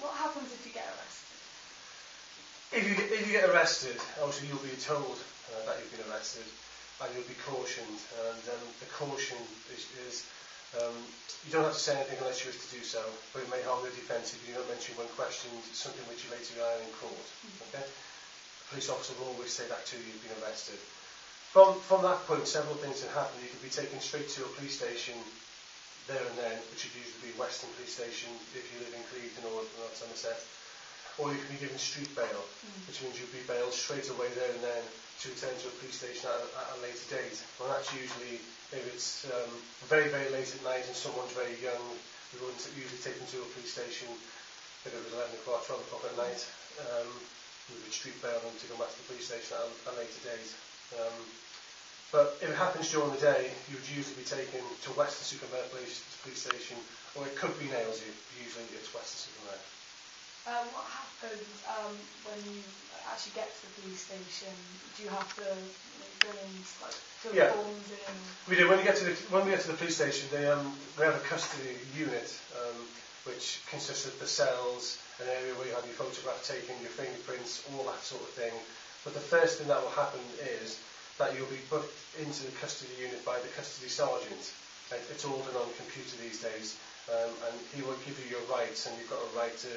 what happens if you get arrested? If you get arrested, obviously you'll be told that you've been arrested, and you'll be cautioned. And the caution is you don't have to say anything unless you wish to do so, but it may harm your defence if you don't mention when questioned something which you later iron in court. Okay? A police officer will always say that to you, you've been arrested. From that point, several things can happen. You can be taken straight to a police station there and then, which would usually be Western Police Station if you live in Clevedon or Somerset, or you can be given street bail, which means you'll be bailed straight away there and then to return to a police station at a later date. Well, that's usually, if it's very, very late at night and someone's very young, we wouldn't usually take them to a police station if it was 11 o'clock, 12 o'clock at night. We would street bail them to go back to the police station at a later date. But if it happens during the day, you would usually be taken to Weston-super-Mare police station, or it could be Nailsea. Usually it's Weston-super-Mare. What happens when you actually get to the police station? Do you have to fill forms in? We do. When we get to the police station, they have a custody unit which consists of the cells, an area where you have your photograph taken, your fingerprints, all that sort of thing. But the first thing that will happen is that you'll be booked into the custody unit by the custody sergeant. It's all done on computer these days, and he will give you your rights, and you've got a right to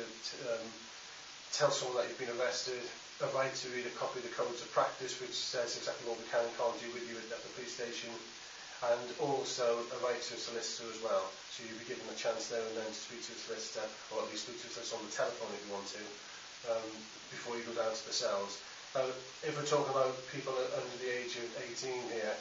tell someone that you've been arrested, a right to read a copy of the codes of practice, which says exactly what we can and can't do with you at the police station, and also a right to a solicitor as well. So you'll be given a chance there and then to speak to a solicitor, or at least speak to a solicitor on the telephone if you want to, before you go down to the cells. If we're talking about people under the age of 18 here,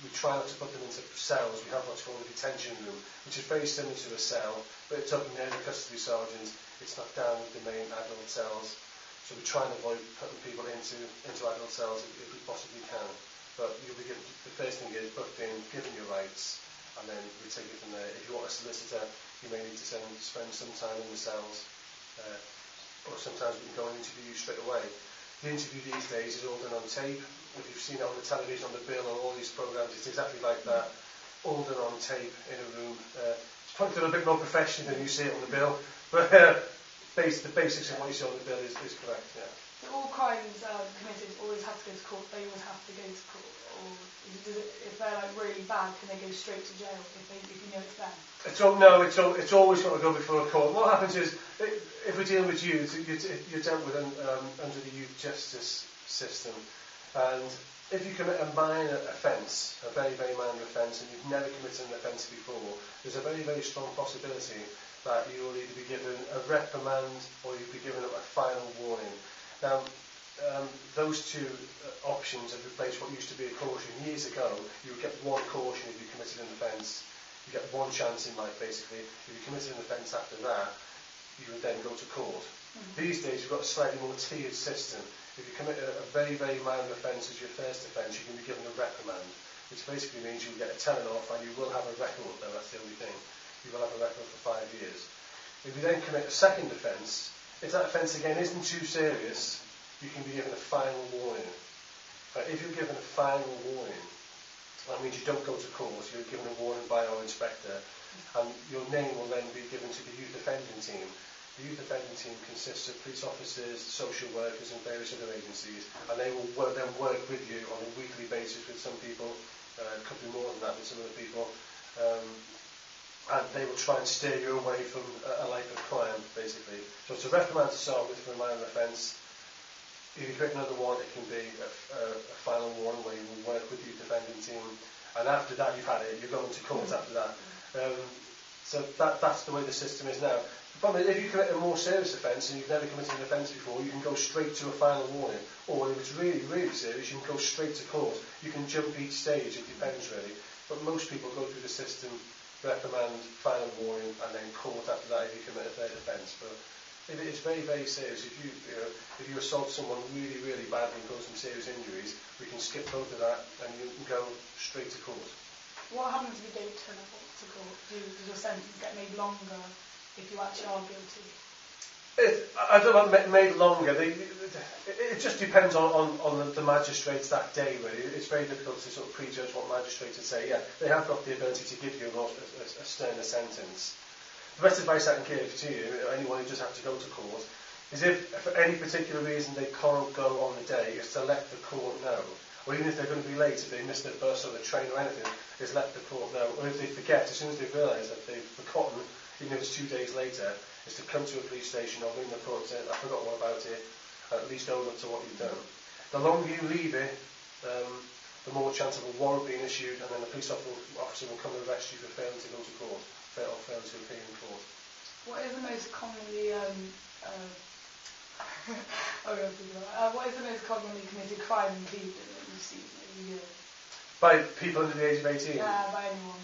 we try not to put them into cells. We have what's called a detention room, which is very similar to a cell, but it's up near the custody sergeant. It's not down with the main adult cells. So we try and avoid putting people into adult cells if we possibly can. But you'll be given, the first thing is booked in, given your rights, and then we take it from there. If you want a solicitor, you may need to spend some time in the cells, or sometimes we can go and interview you straight away. The interview these days is all done on tape. If you've seen it on the television, on the bill, on all these programmes, it's exactly like that. All done on tape in a room. It's probably done a bit more professionally than you see it on the bill, but the basics of what you see on the bill is correct. Yeah. So all crimes committed always have to go to court. They always have to go to court, or if they're like really bad, can they go straight to jail if you know it's them? It's always got to go before a court. What happens is, if we're dealing with youth, you're dealt with under the youth justice system, and if you commit a minor offence, a very, very minor offence, and you've never committed an offence before, there's a very, very strong possibility that you will either be given a reprimand or you'll be given a final warning. Now, those two options have replaced what used to be a caution. Years ago, you would get one caution if you committed an offence. You get one chance in life, basically. If you committed an offence after that, you would then go to court. These days, you've got a slightly more tiered system. If you commit a very, very minor offence as your first offence, you can be given a reprimand, which basically means you'll get a telling off and you will have a record, though, that's the only thing. You will have a record for 5 years. If you then commit a second offence, if that offence again isn't too serious, you can be given a final warning. If you're given a final warning, that means you don't go to court, you're given a warning by our inspector, and your name will then be given to the youth offending team. The youth offending team consists of police officers, social workers and various other agencies, and they will then work with you on a weekly basis with some people, could be more than that with some other people, and they will try and steer you away from a life of crime, basically. So it's a reprimand to start with for a minor offence. If you commit another one, it can be a final warning where you will work with the youth offending team, and after that you've had it, you're going to court after that. So that's the way the system is now. The problem is, if you commit a more serious offence and you've never committed an offence before, you can go straight to a final warning. Or if it's really, really serious, you can go straight to court. You can jump each stage, it depends really. But most people go through the system, reprimand, final warning, and then court after that if you commit a third offence. But if it's very, very serious, if you assault someone really, really badly and cause them serious injuries, we can skip both of that and you can go straight to court. What happens if you don't turn up to court? Does your sentence get made longer if you actually are guilty? I don't know about made longer. It just depends on the magistrates that day, really. It's very difficult to sort of prejudge what magistrates would say. Yeah, they have got the ability to give you a sterner sentence. the best advice I can give to you, anyone who does have to go to court, is if for any particular reason they can't go on the day, is to let the court know. Or even if they're going to be late, if they miss their bus or the train or anything, is let the court know. Or if they forget, as soon as they realise that they've forgotten, even if it's 2 days later, is to come to a police station or ring the court and say, I forgot all about it, at least own up to what you've done. The longer you leave it, the more chance of a warrant being issued, and then the police officer will come and arrest you for failing to go to court, or failing to appear in court. What is the most commonly what is the most commonly committed crime in Cleveland that you see every year? By people under the age of 18? Yeah, by anyone.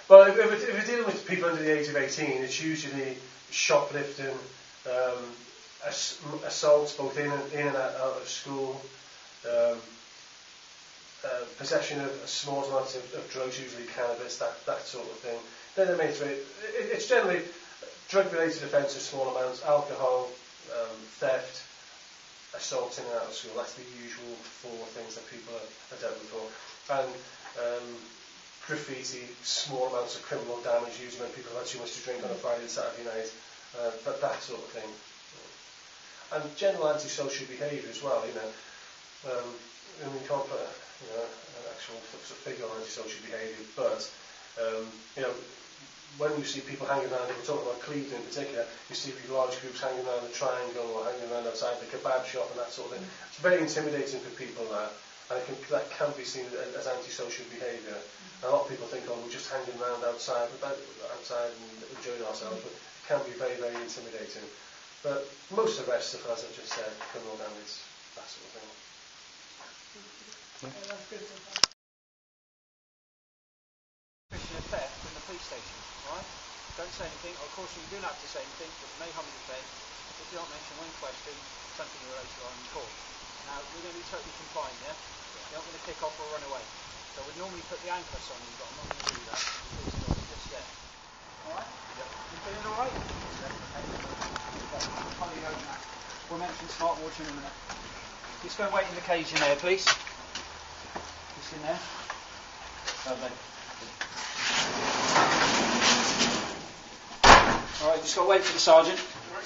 Well, if we're dealing with people under the age of 18, it's usually shoplifting, assaults both in and out of school, possession of small amounts of drugs, usually cannabis, that sort of thing. Then the main three, it's generally drug-related offences, small amounts, alcohol, theft, assault in and out of school. That's the usual 4 things that people are dealt with for. And graffiti, small amounts of criminal damage, usually when people have had too much to drink on a Friday and Saturday night, but that sort of thing. And general antisocial behaviour as well, you know. And we can't put an actual sort of figure on antisocial behaviour, but you know, when you see people hanging around, if we're talking about Cleveland in particular, you see large groups hanging around the Triangle or hanging around outside the kebab shop and that sort of thing. It's very intimidating for people, that, and that can be seen as antisocial behaviour. And a lot of people think, oh, we're just hanging around outside and enjoying ourselves, but it can be very, very intimidating. But most arrests are, as I just said, criminal damage, that sort of thing. Yeah, that's good. Theft in the police station, right? Don't say anything. Of course, you don't have to say anything, but it may harm the defence if you don't mention one question, something related on the court. Now, we're going to be totally compliant, yeah? You're not going to kick off or run away. So we'd normally put the handcuffs on you, but I'm not going to do that. The police are just yet. Alright? Yep. You feeling alright? We'll mention smartwatch in a minute. Just go and wait in the cage in there, please. Just in there. Lovely. Alright, just got to wait for the sergeant.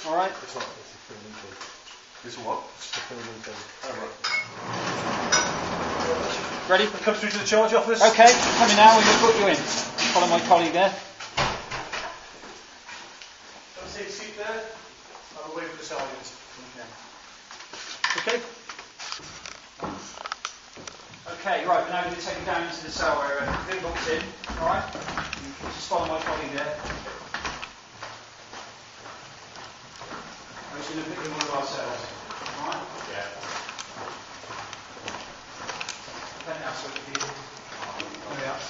Alright? This what? Ready? Come through to the charge office. Okay, coming now, we're going to put you in. Follow my colleague there. Come take a seat there. I'll wait for the sergeant. Okay? Okay, right, we're now going to take you down into the cell area. Big box in, alright? Just follow my colleague there. I'm just going to put you in one of our cells. Alright? Yeah. Then that's what you do. There we are.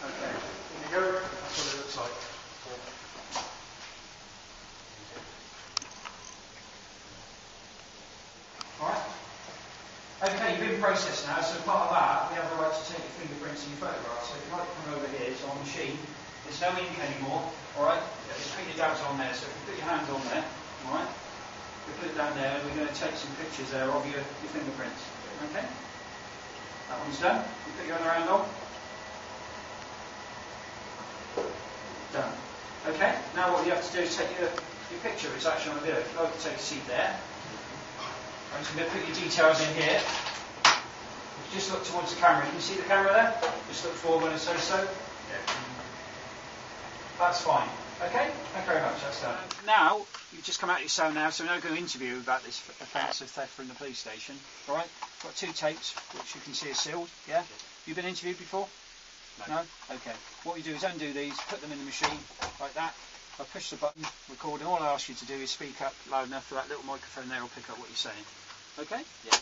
Okay. Here we go. That's what it looks like. Alright? Okay, you've been processed now, so part of that, we have the right to take your fingerprints and your photographs. So if you'd like to come over here to our machine, there's no ink anymore, alright? Just put your dabs on there, so if you put your hands on there, alright? We put it down there, and we're going to take some pictures there of your fingerprints. Okay? That one's done. You put your other hand on. Done. Okay, now what you have to do is take your picture of its action on the video. If you'd like to take a seat there. I'm just going to put your details in here. If you just look towards the camera, you can see the camera there? Just look forward when I say so. Yeah. That's fine. Okay? Thank you very much. That's done. Now, you've just come out of your cell now, so we're now going to interview you about this offence of theft from the police station. Alright? Got 2 tapes, which you can see are sealed. Yeah? You been interviewed before? No? Okay. What you do is undo these, put them in the machine, like that. I push the button, record, and all I ask you to do is speak up loud enough for that little microphone there will pick up what you're saying. Okay? Yeah.